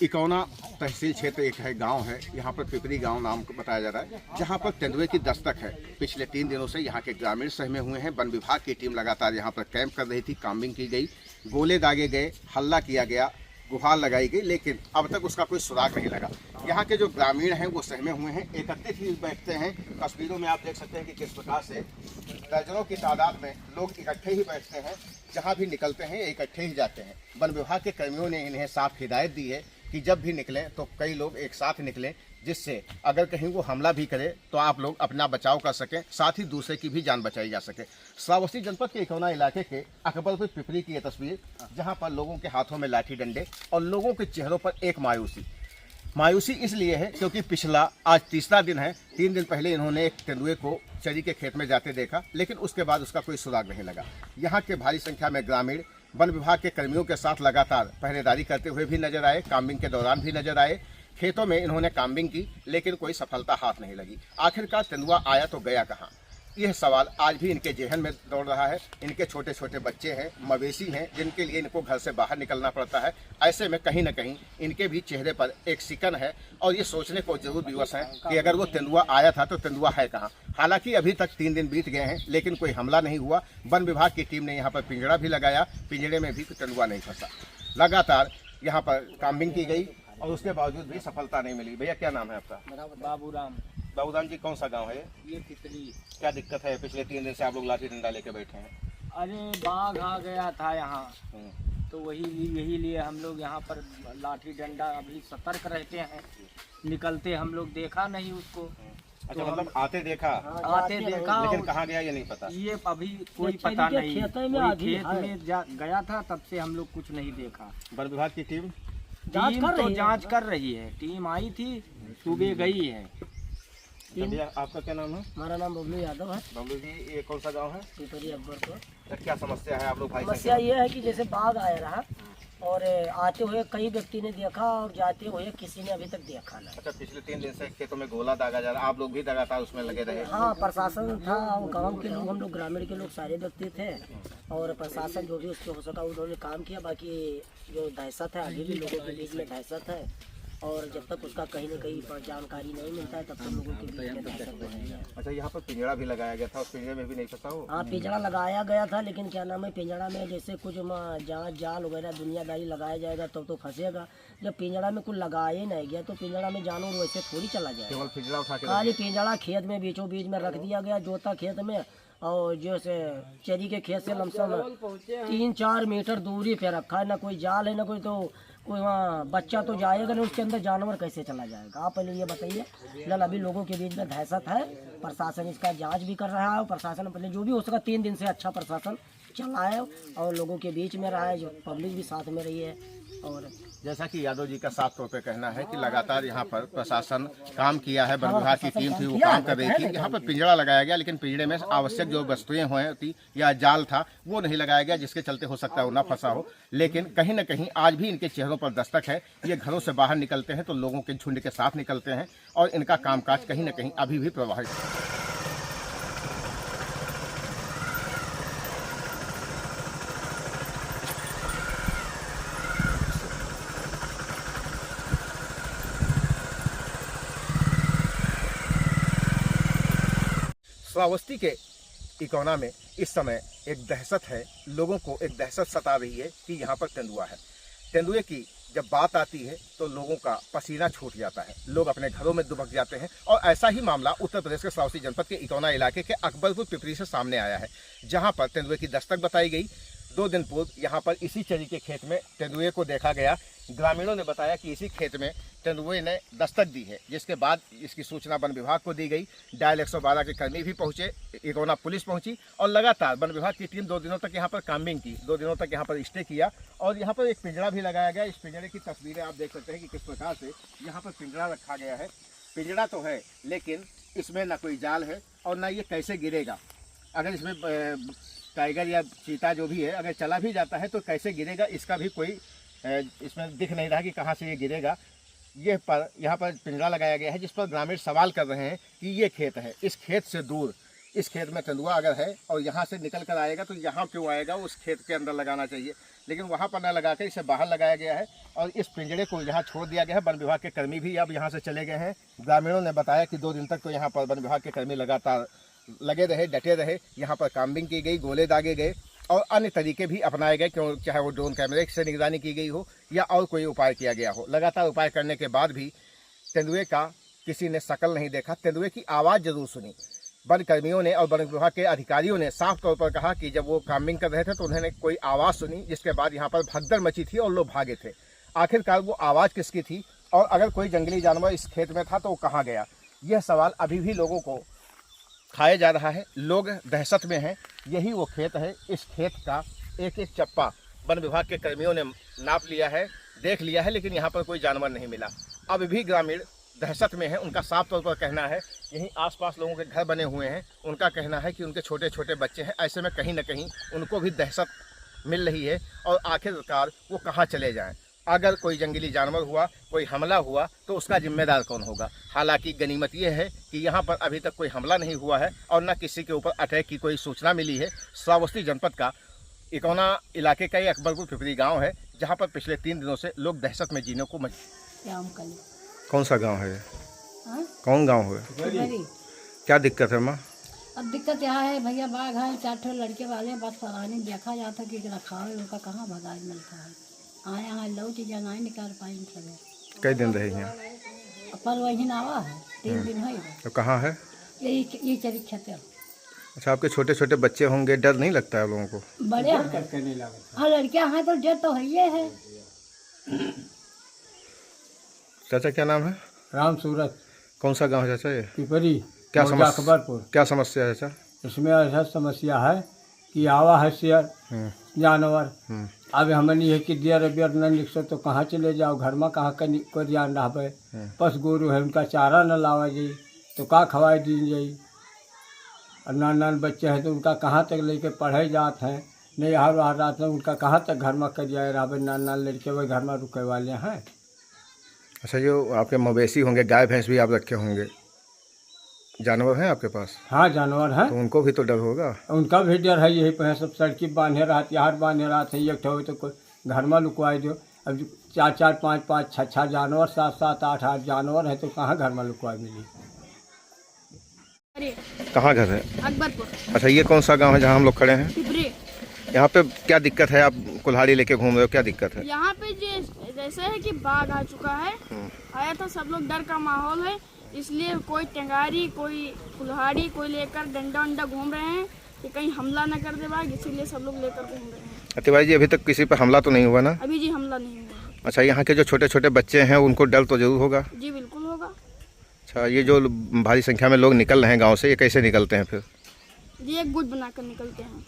इकौना तहसील क्षेत्र एक है, गांव है, यहाँ पर पिपरी गांव नाम को बताया जा रहा है, जहाँ पर तेंदुए की दस्तक है। पिछले 3 दिनों से यहाँ के ग्रामीण सहमे हुए हैं। वन विभाग की टीम लगातार यहाँ पर कैंप कर रही थी, काम्बिंग की गई, गोले दागे गए, हल्ला किया गया, गुहार लगाई गई, लेकिन अब तक उसका कोई सुराग नहीं लगा। यहाँ के जो ग्रामीण हैं वो सहमे हुए हैं, एकत्रित ही बैठते हैं। तस्वीरों में आप देख सकते हैं कि किस प्रकार से दर्जनों की तादाद में लोग इकट्ठे ही बैठते हैं, जहाँ भी निकलते हैं इकट्ठे ही जाते हैं। वन विभाग के कर्मियों ने इन्हें साफ हिदायत दी है कि जब भी निकलें तो कई लोग एक साथ निकलें, जिससे अगर कहीं वो हमला भी करे तो आप लोग अपना बचाव कर सकें, साथ ही दूसरे की भी जान बचाई जा सके। श्रावस्ती जनपद के इकौना इलाके के अकबरपुर पिपरी की ये तस्वीर, जहां पर लोगों के हाथों में लाठी डंडे और लोगों के चेहरों पर एक मायूसी इसलिए है क्योंकि पिछला आज तीसरा दिन है। 3 दिन पहले इन्होंने एक तेंदुए को चरी के खेत में जाते देखा, लेकिन उसके बाद उसका कोई सुराग नहीं लगा। यहाँ के भारी संख्या में ग्रामीण वन विभाग के कर्मियों के साथ लगातार पहरेदारी करते हुए भी नजर आए, काम्बिंग के दौरान भी नजर आए। खेतों में इन्होंने काम्बिंग की, लेकिन कोई सफलता हाथ नहीं लगी। आखिरकार तेंदुआ आया तो गया कहाँ, यह सवाल आज भी इनके जेहन में दौड़ रहा है। इनके छोटे छोटे बच्चे हैं, मवेशी हैं, जिनके लिए इनको घर से बाहर निकलना पड़ता है। ऐसे में कहीं न कहीं इनके भी चेहरे पर एक सिकन है और ये सोचने को जरूर विवश है कि अगर वो तेंदुआ आया था तो तेंदुआ है कहाँ। हालांकि अभी तक 3 दिन बीत गए हैं, लेकिन कोई हमला नहीं हुआ। वन विभाग की टीम ने यहाँ पर पिंजड़ा भी लगाया, पिंजड़े में भी तेंदुआ नहीं फंसा। लगातार यहाँ पर काम्बिंग की गई और उसके बावजूद भी सफलता नहीं मिली। भैया क्या नाम है आपका? बाबूराम जी, कौन सा गांव है ये पिपरी। क्या दिक्कत है? पिछले 3 दिन से आप लोग लाठी डंडा लेके बैठे हैं। अरे बाघ आ गया था यहाँ, तो यही लिए हम लोग यहाँ पर लाठी डंडा अभी सतर्क रहते हैं। निकलते हम लोग देखा नहीं उसको। अच्छा, तो मतलब आते देखा? आते देखा, लेकिन कहाँ गया ये नहीं पता। ये अभी कोई पता नहीं। खेत में गया था, तब से हम लोग कुछ नहीं देखा। वन विभाग की टीम जांच कर रही है। टीम आई थी, सुबह गई है। भैया आपका क्या नाम है? हमारा नाम बबलू यादव है। बबलू जी, ये कौन सा गांव है? पिपरी अकबरपुर। तो क्या समस्या है आप लोग भाई? समस्या ये है कि जैसे बाघ आया रहा और आते हुए कई व्यक्ति ने देखा और जाते हुए किसी ने अभी तक देखा नहीं। अच्छा, पिछले 3 दिन से खेतों में गोला दागा जा रहा है, आप लोग भी लगातार उसमें लगे रहे? हाँ, प्रशासन था, गांव के लोग, हम लोग ग्रामीण के लोग सारे व्यक्ति थे और प्रशासन जो भी उसको हो सका उन्होंने काम किया। बाकी जो दहशत है, अभी भी लोगों के बीच में दहशत है और जब तक उसका कहीं न कहीं पर जानकारी नहीं मिलता है तब तक लोगों के बीच में दहशत रहेगा। अच्छा, यहाँ पर पिंजड़ा भी लगाया गया था, उस पिंजड़े में भी नहीं फंसा हो? हाँ, पिंजड़ा लगाया गया था, लेकिन क्या नाम है, पिंजड़ा में जैसे कुछ जहाँ जाल वगैरह दुनियादारी लगाया जाएगा तब तो फंसेगा। जब पिंजड़ा में कुछ लगाया नहीं गया तो पिंजड़ा में जानवर वैसे थोड़ी चला जाएगा। केवल पिंजड़ा उठा के खाली पिंजड़ा खेत में बीचों बीच में रख दिया गया, जोता खेत में, और जैसे चरी के खेत से लमसम 3-4 मीटर दूरी पे रखा है। ना कोई जाल है, ना कोई, तो कोई वहाँ बच्चा तो जाएगा नहीं, उसके अंदर जानवर कैसे चला जाएगा? आप पहले ये बताइए। फिलहाल अभी लोगों के बीच में दहशत है, प्रशासन इसका जांच भी कर रहा है और प्रशासन पहले जो भी हो सका 3 दिन से अच्छा प्रशासन चला है और लोगों के बीच में रहा है, जो पब्लिक भी साथ में रही है। और जैसा कि यादव जी का साफ तौर पे कहना है कि लगातार यहाँ पर प्रशासन काम किया है, वन विभाग की टीम थी वो काम कर रही थी। यहाँ पर पिंजड़ा लगाया गया, लेकिन पिंजड़े में आवश्यक जो वस्तुएं होती या जाल था वो नहीं लगाया गया, जिसके चलते हो सकता है वो ना फंसा हो। लेकिन कहीं न कहीं आज भी इनके चेहरों पर दस्तक है। ये घरों से बाहर निकलते हैं तो लोगों के झुंड के साथ निकलते हैं और इनका कामकाज कहीं न कहीं अभी भी प्रभावित है। श्रावस्ती के इकौना में इस समय एक दहशत है, लोगों को एक दहशत सता रही है कि यहाँ पर तेंदुआ है। तेंदुए की जब बात आती है तो लोगों का पसीना छूट जाता है, लोग अपने घरों में दुबक जाते हैं। और ऐसा ही मामला उत्तर प्रदेश के श्रावस्ती जनपद के इकौना इलाके के अकबरपुर पिपरी से सामने आया है, जहाँ पर तेंदुए की दस्तक बताई गई। 2 दिन पूर्व यहाँ पर इसी चरी के खेत में तेंदुए को देखा गया। ग्रामीणों ने बताया कि इसी खेत में तेंदुए ने दस्तक दी है, जिसके बाद इसकी सूचना वन विभाग को दी गई। डायल 112 के कर्मी भी पहुंचे, इकौना पुलिस पहुंची और लगातार वन विभाग की टीम 2 दिनों तक यहाँ पर काम्बिंग की, 2 दिनों तक यहाँ पर स्टे किया और यहाँ पर एक पिंजड़ा भी लगाया गया। इस पिंजड़े की तस्वीरें आप देख सकते हैं कि किस प्रकार से यहाँ पर पिंजड़ा रखा गया है। पिंजड़ा तो है, लेकिन इसमें ना कोई जाल है और ना ये कैसे गिरेगा। अगर इसमें टाइगर या चीता जो भी है अगर चला भी जाता है तो कैसे गिरेगा, इसका भी कोई इसमें दिख नहीं रहा कि कहाँ से ये गिरेगा। यहाँ पर पिंजरा लगाया गया है, जिस पर ग्रामीण सवाल कर रहे हैं कि ये खेत है, इस खेत से दूर इस खेत में तेंदुआ अगर है और यहाँ से निकल कर आएगा तो यहाँ क्यों आएगा, उस खेत के अंदर लगाना चाहिए, लेकिन वहाँ पर न लगा कर इसे बाहर लगाया गया है और इस पिंजरे को यहाँ छोड़ दिया गया है। वन विभाग के कर्मी भी अब यहाँ से चले गए हैं। ग्रामीणों ने बताया कि 2 दिन तक तो यहाँ पर वन विभाग के कर्मी लगातार लगे रहे, डटे रहे। यहाँ पर काम्बिंग की गई, गोले दागे गए और अन्य तरीके भी अपनाए गए, क्यों चाहे वो ड्रोन कैमरे से निगरानी की गई हो या और कोई उपाय किया गया हो। लगातार उपाय करने के बाद भी तेंदुए का किसी ने शकल नहीं देखा। तेंदुए की आवाज़ जरूर सुनी। वन कर्मियों ने और वन विभाग के अधिकारियों ने साफ तौर पर कहा कि जब वो काम्बिंग कर रहे थे तो उन्होंने कोई आवाज़ सुनी, जिसके बाद यहाँ पर भगदड़ मची थी और लोग भागे थे। आखिरकार वो आवाज़ किसकी थी और अगर कोई जंगली जानवर इस खेत में था तो वो कहाँ गया, यह सवाल अभी भी लोगों को खाया जा रहा है। लोग दहशत में हैं। यही वो खेत है। इस खेत का एक एक चप्पा वन विभाग के कर्मियों ने नाप लिया है, देख लिया है, लेकिन यहाँ पर कोई जानवर नहीं मिला। अब भी ग्रामीण दहशत में है। उनका साफ तौर पर कहना है, यहीं आसपास लोगों के घर बने हुए हैं, उनका कहना है कि उनके छोटे छोटे बच्चे हैं। ऐसे में कहीं ना कहीं उनको भी दहशत मिल रही है और आखिरकार वो कहाँ चले जाएं। अगर कोई जंगली जानवर हुआ, कोई हमला हुआ तो उसका जिम्मेदार कौन होगा। हालांकि गनीमत ये है कि यहाँ पर अभी तक कोई हमला नहीं हुआ है और न किसी के ऊपर अटैक की कोई सूचना मिली है। श्रावस्ती जनपद का इकौना इलाके का ये अकबरपुर पिपरी गांव है, जहाँ पर पिछले 3 दिनों से लोग दहशत में जीने को कौन सा गांव है? कौन गांव है? क्या दिक्कत है माँ? अब दिक्कत यहाँ है भैया, बाघ है, 4 ठो लड़के वाले, बस परानी देखा जाता कि रखा है, उनका कहाँ भगाज मिलता है। आए यहाँ लौट जाना ही निकाल पाए सब। कई दिन रहे यहाँ? पर वही नावा है, 3 दिन है। तो कहाँ है? यही चरी खेते। अच्छा, आपके छोटे छोटे बच्चे होंगे, डर नहीं लगता है लोगों को? बड़े हाँ, लड़कियाँ हैं तो डर तो है। चाचा क्या नाम है? राम सूरत। कौन सा गांव है चाचा ये? पिपरी। क्या समस्या? अकबरपुर। क्या समस्या है चाचा? इसमें ऐसा समस्या है कि आवा है शेर जानवर। अब हमन ये कि देर बेर न निकसो तो कहाँ चले जाओ, घर में कहाँ को ध्यान रहे। पस गोरू है, उनका चारा न लावा जाई तो का खवाई दी जाई। और नान बच्चे हैं तो उनका कहाँ तक लेके पढ़े जाते हैं, नहीं हर रात में उनका कहाँ तक घर में कर जाए रहा। नान लड़के वही घर में रुके वाले हैं। अच्छा, जो आपके मवेशी होंगे, गाय भैंस भी आप रखे होंगे, जानवर हैं आपके पास? हाँ, जानवर हैं। तो उनको भी तो डर होगा? उनका भी डर है। यही पे सब सड़की बांधे रहते, यार बांधे रहते। एक ठो तो कोई घर में लुकवाई दो। अब 4-4, 5-5, 6-6 जानवर, 7-7, 8-8 जानवर है तो कहाँ घर में लुकवाई मिली। कहाँ घर है? अकबरपुर। अच्छा, ये कौन सा गांव है जहाँ हम लोग खड़े हैं? पिपरी। यहाँ पे क्या दिक्कत है? आप कुल्हाड़ी लेके घूम रहे हो, क्या दिक्कत है? यहाँ पे जैसे है कि बाघ आ चुका है, आया था, सब लोग डर का माहौल है, इसलिए कोई टेंगारी, कोई कुल्हाड़ी, कोई लेकर डंडा वंडा घूम रहे हैं कि कहीं हमला न कर दे बाघ, इसीलिए सब लोग लेकर घूम रहे हैं। तिवारी जी, अभी तक किसी पर हमला तो नहीं हुआ ना? अभी जी हमला नहीं हुआ। अच्छा, यहाँ के जो छोटे छोटे बच्चे हैं उनको डर तो जरूर होगा? जी बिल्कुल होगा। अच्छा, ये जो भारी संख्या में लोग निकल रहे हैं गाँव से, ये कैसे निकलते हैं फिर? जी एक गुट बनाकर निकलते हैं।